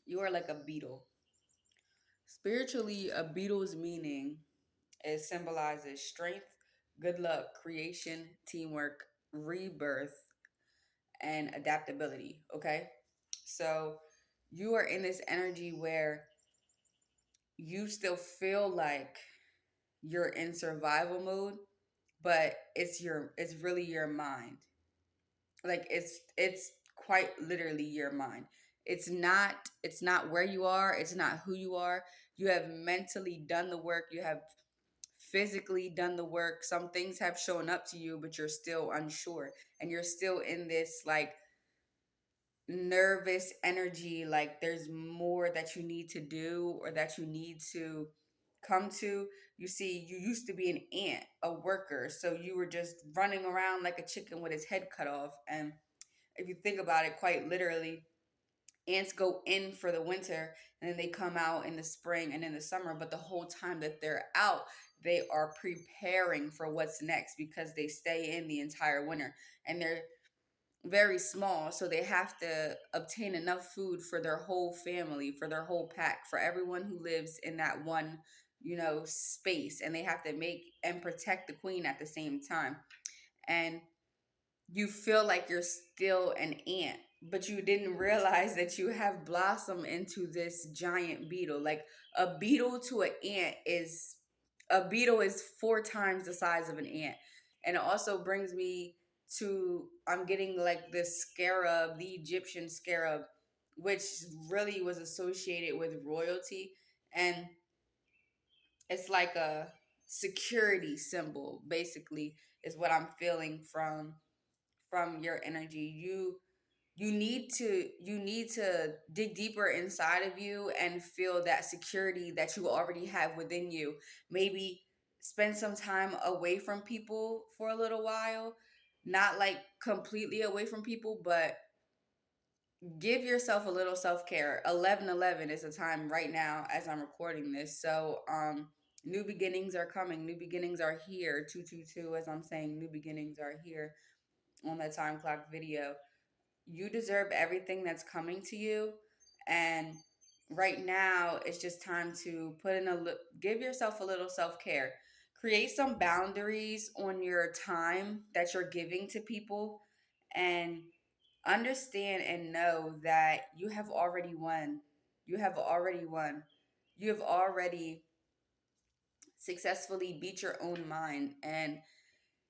You are like a beetle. Spiritually, a beetle's meaning is symbolizes strength, good luck, creation, teamwork, rebirth, and adaptability. Okay. So you are in this energy where you still feel like you're in survival mode, but it's really your mind. Like it's quite literally your mind. It's not where you are, it's not who you are. You have mentally done the work, you have physically done the work. Some things have shown up to you, but you're still unsure, and you're still in this like nervous energy, like there's more that you need to do or that you need to come to. You see, you used to be an ant, a worker, so you were just running around like a chicken with its head cut off. And if you think about it quite literally, ants go in for the winter and then they come out in the spring and in the summer, but the whole time that they're out, they are preparing for what's next because they stay in the entire winter, and they're very small, so they have to obtain enough food for their whole family, for their whole pack, for everyone who lives in that one, space, and they have to make and protect the queen at the same time. And you feel like you're still an ant, but you didn't realize that you have blossomed into this giant beetle. Like a beetle to an ant is a beetle is four times the size of an ant. And it also brings me to I'm getting like this scarab, the Egyptian scarab, which really was associated with royalty. And it's like a security symbol, basically, is what I'm feeling from your energy. You need to dig deeper inside of you and feel that security that you already have within you. Maybe spend some time away from people for a little while, not like completely away from people, but give yourself a little self-care. 11:11 is the time right now as I'm recording this. So new beginnings are coming, new beginnings are here. 222, as I'm saying, new beginnings are here on the time clock video. You deserve everything that's coming to you, and right now it's just time to give yourself a little self-care. Create some boundaries on your time that you're giving to people, and understand and know that you have already won. You have already won. You have already successfully beat your own mind, and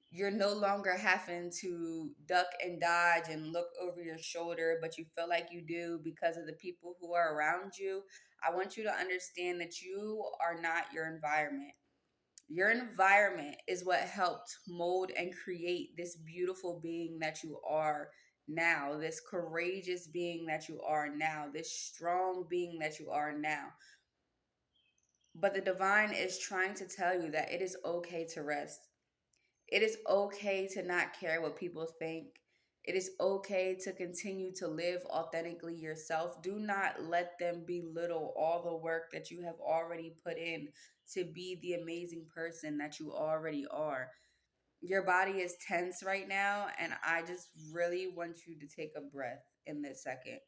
you're no longer having to duck and dodge and look over your shoulder, but you feel like you do because of the people who are around you. I want you to understand that you are not your environment. Your environment is what helped mold and create this beautiful being that you are now, this courageous being that you are now, this strong being that you are now. But the divine is trying to tell you that it is okay to rest. It is okay to not care what people think. It is okay to continue to live authentically yourself. Do not let them belittle all the work that you have already put in to be the amazing person that you already are. Your body is tense right now, and I just really want you to take a breath in this second.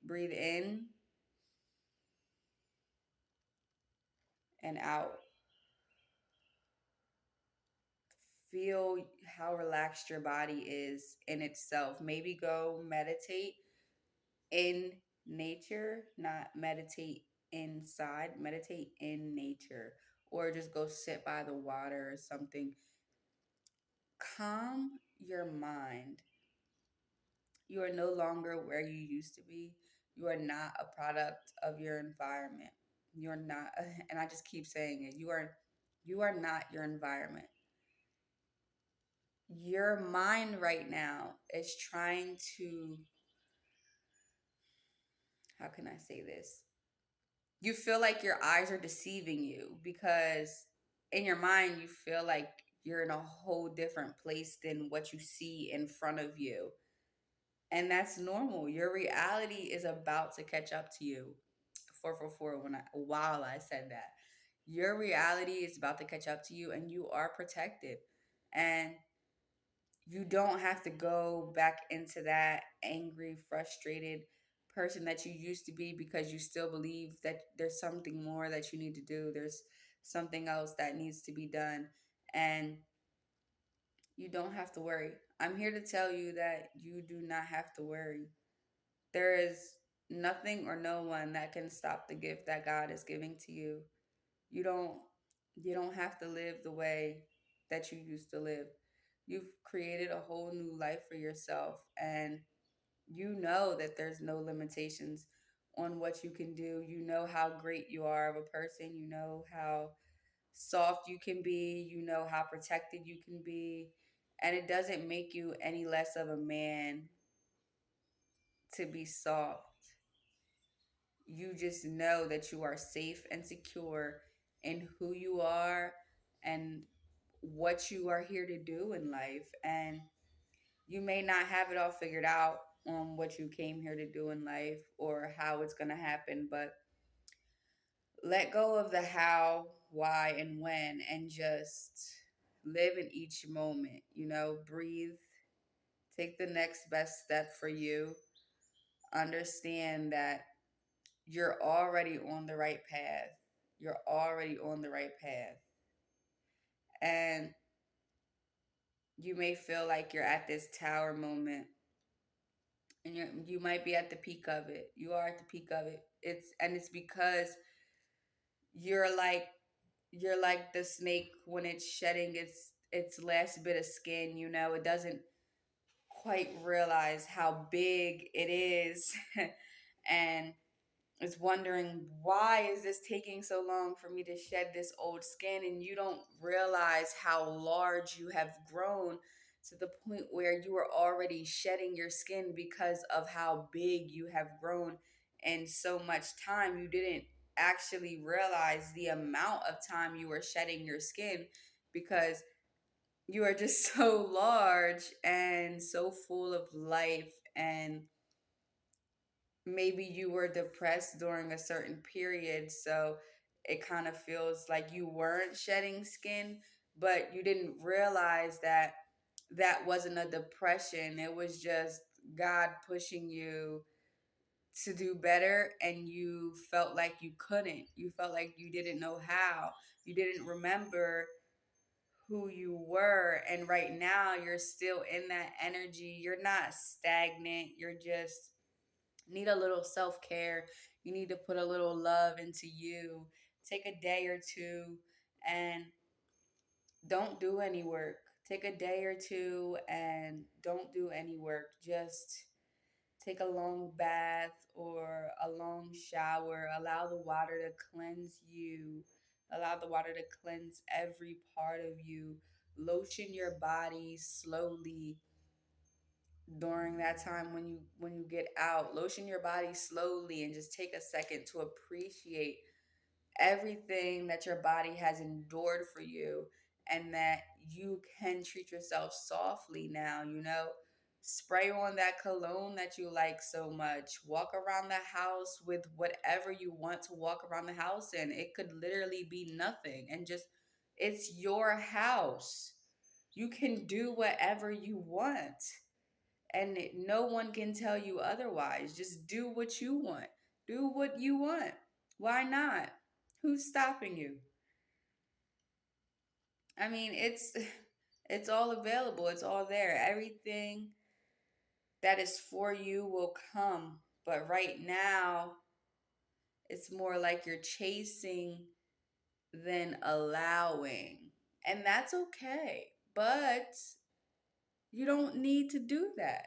Breathe in and out. Feel how relaxed your body is in itself. Maybe go meditate in nature, not meditate inside, meditate in nature, or just go sit by the water or something. Calm your mind. You are no longer where you used to be. You are not a product of your environment. You're not, and I just keep saying it. You are not your environment. Your mind right now is trying to, how can I say this? You feel like your eyes are deceiving you because in your mind you feel like you're in a whole different place than what you see in front of you. And that's normal. Your reality is about to catch up to you. 444 while I said that. Your reality is about to catch up to you, and you are protected. And you don't have to go back into that angry, frustrated person that you used to be because you still believe that there's something more that you need to do. There's something else that needs to be done. And you don't have to worry. I'm here to tell you that you do not have to worry. There is nothing or no one that can stop the gift that God is giving to you. You don't you don't have to live the way that you used to live. You've created a whole new life for yourself, and you know that there's no limitations on what you can do. You know how great you are of a person. You know how soft you can be. You know how protected you can be. And it doesn't make you any less of a man to be soft. You just know that you are safe and secure in who you are and what you are here to do in life. And you may not have it all figured out on what you came here to do in life or how it's going to happen, but let go of the how, why, and when, and just live in each moment. Breathe, take the next best step for you. Understand that you're already on the right path. You're already on the right path. And you may feel like you're at this tower moment, and you might be at the peak of it. You are at the peak of it. It's because you're like you're like the snake when it's shedding its last bit of skin. It doesn't quite realize how big it is, and is wondering, why is this taking so long for me to shed this old skin? And you don't realize how large you have grown to the point where you are already shedding your skin because of how big you have grown in so much time. You didn't actually realize the amount of time you were shedding your skin because you are just so large and so full of life. And maybe you were depressed during a certain period, so it kind of feels like you weren't shedding skin, but you didn't realize that that wasn't a depression. It was just God pushing you to do better, and you felt like you couldn't. You felt like you didn't know how. You didn't remember who you were, and right now you're still in that energy. You're not stagnant. You're just need a little self care. You need to put a little love into you. Take a day or two and don't do any work. Take a day or two and don't do any work. Just take a long bath or a long shower. Allow the water to cleanse you. Allow the water to cleanse every part of you. Lotion your body slowly during that time when you get out. Lotion your body slowly and just take a second to appreciate everything that your body has endured for you, and that you can treat yourself softly now. Spray on that cologne that you like so much. Walk around the house with whatever you want to walk around the house in. It could literally be nothing, and just, it's your house. You can do whatever you want, and no one can tell you otherwise. Just do what you want. Do what you want. Why not? Who's stopping you? I mean, it's all available. It's all there. Everything that is for you will come. But right now, it's more like you're chasing than allowing. And that's okay. But you don't need to do that.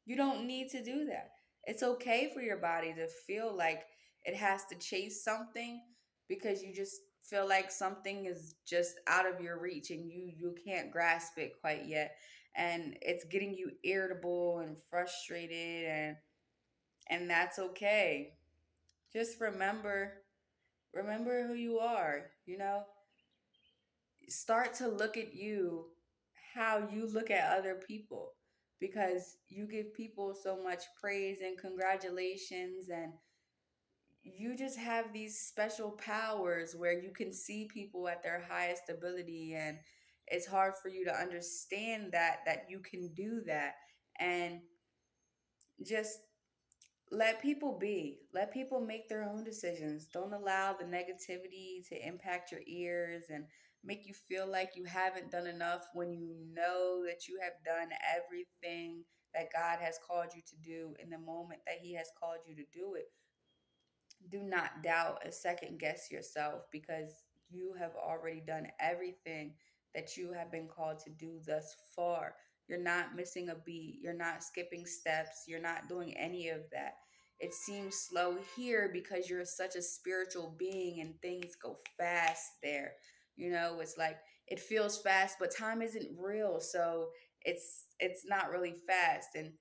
You don't need to do that. It's okay for your body to feel like it has to chase something because you just feel like something is just out of your reach and you can't grasp it quite yet, and it's getting you irritable and frustrated, and that's okay. Just remember who you are, start to look at you how you look at other people, because you give people so much praise and congratulations, and you just have these special powers where you can see people at their highest ability, and it's hard for you to understand that you can do that. And just Let people be. Let people make their own decisions. Don't allow the negativity to impact your ears and make you feel like you haven't done enough when you know that you have done everything that God has called you to do in the moment that He has called you to do it. Do not doubt or second guess yourself, because you have already done everything that you have been called to do thus far. You're not missing a beat, you're not skipping steps, you're not doing any of that. It seems slow here because you're such a spiritual being and things go fast there. It's like it feels fast, but time isn't real, so it's not really fast. And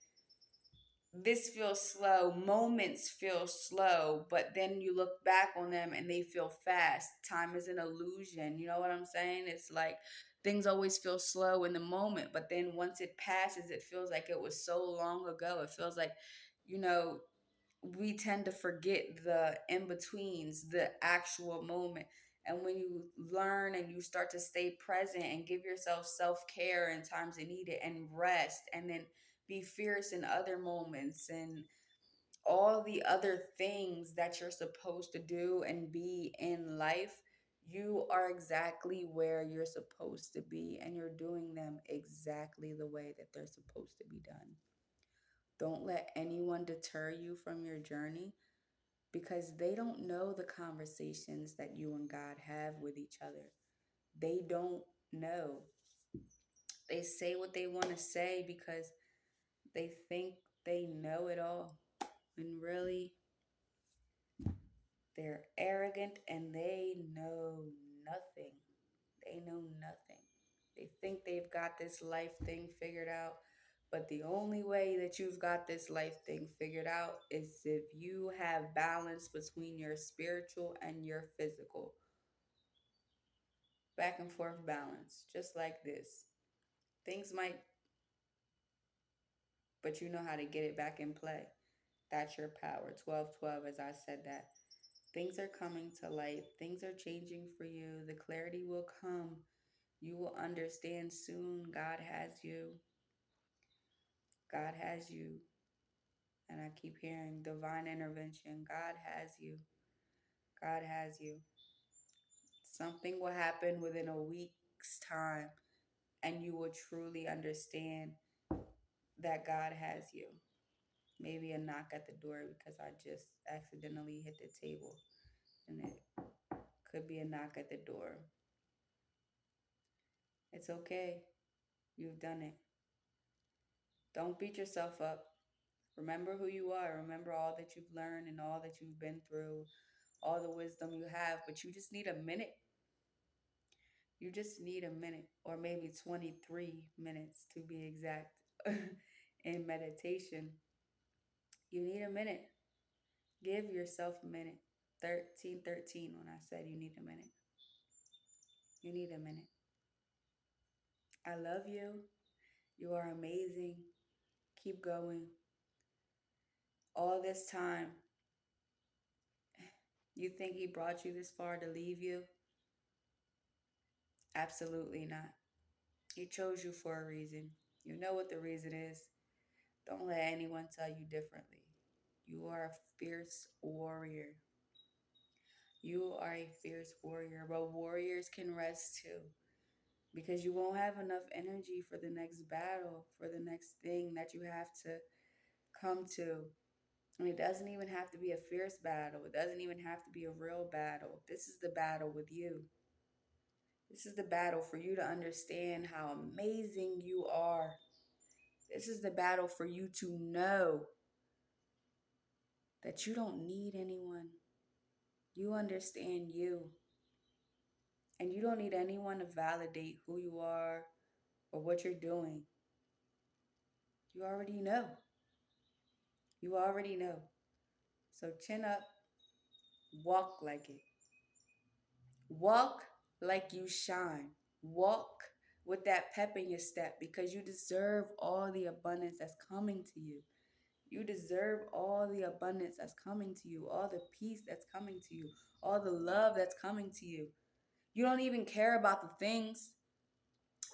this feels slow, moments feel slow, but then you look back on them and they feel fast. Time is an illusion. You know what I'm saying? It's like things always feel slow in the moment, but then once it passes, it feels like it was so long ago. It feels like, you know, we tend to forget the in betweens, the actual moment. And when you learn and you start to stay present and give yourself self care in times that need it and rest, and then be fierce in other moments and all the other things that you're supposed to do and be in life, you are exactly where you're supposed to be and you're doing them exactly the way that they're supposed to be done. Don't let anyone deter you from your journey, because they don't know the conversations that you and God have with each other. They don't know. They say what they want to say because they think they know it all. When really, they're arrogant and they know nothing. They know nothing. They think they've got this life thing figured out. But the only way that you've got this life thing figured out is if you have balance between your spiritual and your physical. Back and forth balance, just like this. Things might, but you know how to get it back in play. That's your power. 12-12, as I said that. Things are coming to light. Things are changing for you. The clarity will come. You will understand soon. God has you. God has you. And I keep hearing divine intervention. God has you. God has you. Something will happen within a week's time, and you will truly understand that God has you. Maybe a knock at the door because I just accidentally hit the table, and it could be a knock at the door. It's okay. You've done it. Don't beat yourself up. Remember who you are. Remember all that you've learned and all that you've been through, all the wisdom you have, but you just need a minute. You just need a minute, or maybe 23 minutes to be exact. In meditation, you need a minute. Give yourself a minute. 1313 when I said you need a minute. You need a minute. I love you. You are amazing. Keep going. All this time, you think he brought you this far to leave you? Absolutely not. He chose you for a reason. You know what the reason is. Don't let anyone tell you differently. You are a fierce warrior. You are a fierce warrior, but warriors can rest too, because you won't have enough energy for the next battle, for the next thing that you have to come to. And it doesn't even have to be a fierce battle. It doesn't even have to be a real battle. This is the battle with you. This is the battle for you to understand how amazing you are. This is the battle for you to know that you don't need anyone. You understand you. And you don't need anyone to validate who you are or what you're doing. You already know. You already know. So chin up, walk like it. Walk like you shine. Walk with that pep in your step, because you deserve all the abundance that's coming to you. You deserve all the abundance that's coming to you, all the peace that's coming to you, all the love that's coming to you. You don't even care about the things,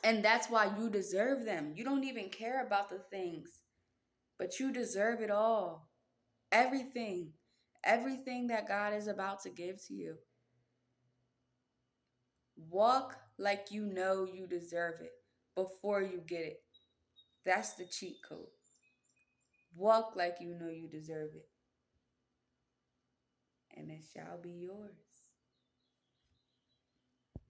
and that's why you deserve them. You don't even care about the things, but you deserve it all. everything, everything that God is about to give to you. Walk like you know you deserve it before you get it. That's the cheat code. Walk like you know you deserve it, and it shall be yours.